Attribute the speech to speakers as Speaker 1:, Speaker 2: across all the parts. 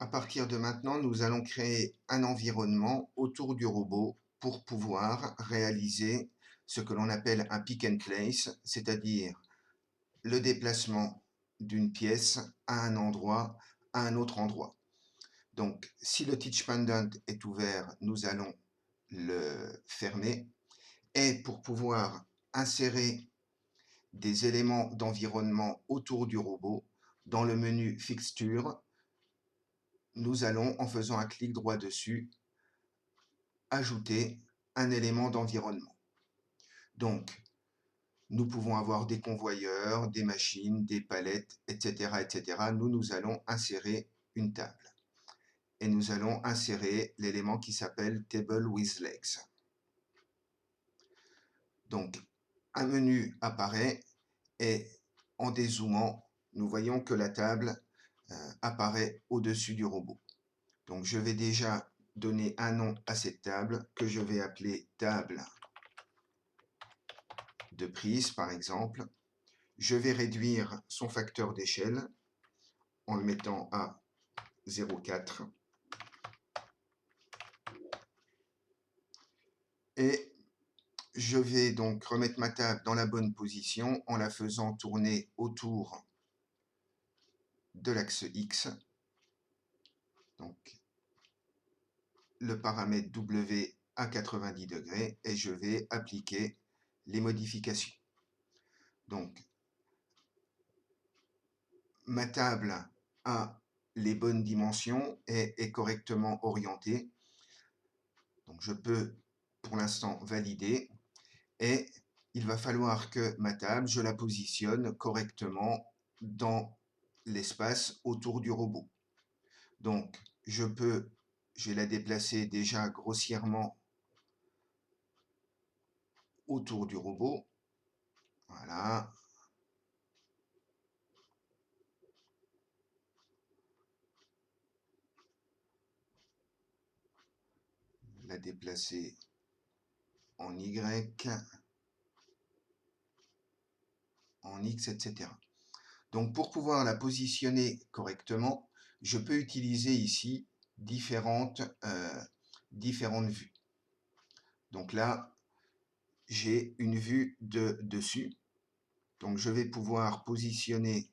Speaker 1: À partir de maintenant, nous allons créer un environnement autour du robot pour pouvoir réaliser ce que l'on appelle un pick and place, c'est-à-dire le déplacement d'une pièce à un endroit, à un autre endroit. Donc, si le Teach Pendant est ouvert, nous allons le fermer. Et pour pouvoir insérer des éléments d'environnement autour du robot, dans le menu Fixture, nous allons, en faisant un clic droit dessus, ajouter un élément d'environnement. Donc, nous pouvons avoir des convoyeurs, des machines, des palettes, etc., etc. Nous allons insérer une table. Et nous allons insérer l'élément qui s'appelle Table with Legs. Donc, un menu apparaît et en dézoomant, nous voyons que la table apparaît au-dessus du robot. Donc, je vais déjà donner un nom à cette table que je vais appeler table de prise, par exemple. Je vais réduire son facteur d'échelle en le mettant à 0,4. Et je vais donc remettre ma table dans la bonne position en la faisant tourner autour de l'axe X. Donc, le paramètre W à 90 degrés et je vais appliquer les modifications. Donc, ma table a les bonnes dimensions et est correctement orientée. Donc, je peux pour l'instant valider et il va falloir que ma table, je la positionne correctement dans l'espace autour du robot. Donc, je vais la déplacer déjà grossièrement autour du robot. Voilà. La déplacer en Y, en X, etc. Donc, pour pouvoir la positionner correctement, je peux utiliser ici différentes vues. Donc là, j'ai une vue de dessus. Donc, je vais pouvoir positionner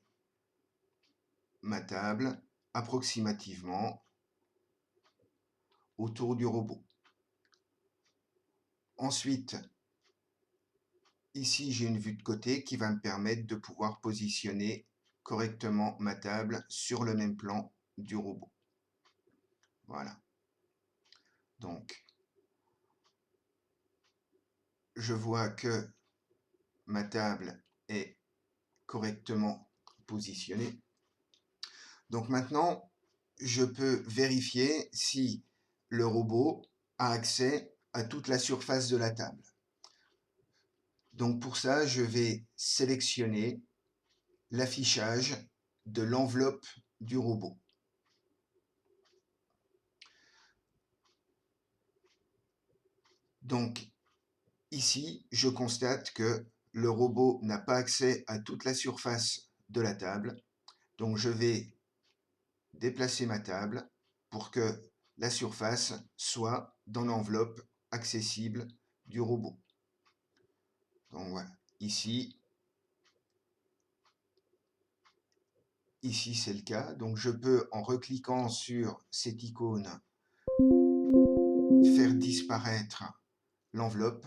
Speaker 1: ma table approximativement autour du robot. Ensuite, ici, j'ai une vue de côté qui va me permettre de pouvoir positionner correctement ma table sur le même plan du robot. Voilà. Donc, je vois que ma table est correctement positionnée. Donc maintenant, je peux vérifier si le robot a accès à toute la surface de la table. Donc pour ça, je vais sélectionner l'affichage de l'enveloppe du robot. Donc ici, je constate que le robot n'a pas accès à toute la surface de la table. Donc je vais déplacer ma table pour que la surface soit dans l'enveloppe accessible du robot. Donc voilà, ici c'est le cas. Donc je peux, en recliquant sur cette icône, faire disparaître l'enveloppe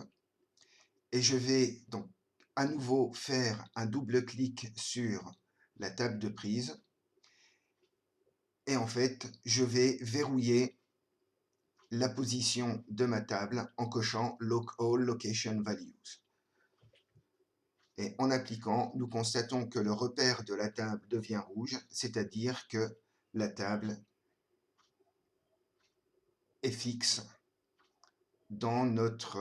Speaker 1: et je vais donc à nouveau faire un double clic sur la table de prise et en fait je vais verrouiller la position de ma table en cochant Lock All Location Values. Et en appliquant, nous constatons que le repère de la table devient rouge, c'est-à-dire que la table est fixe dans notre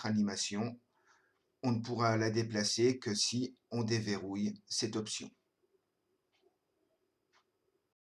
Speaker 1: animation. On ne pourra la déplacer que si on déverrouille cette option.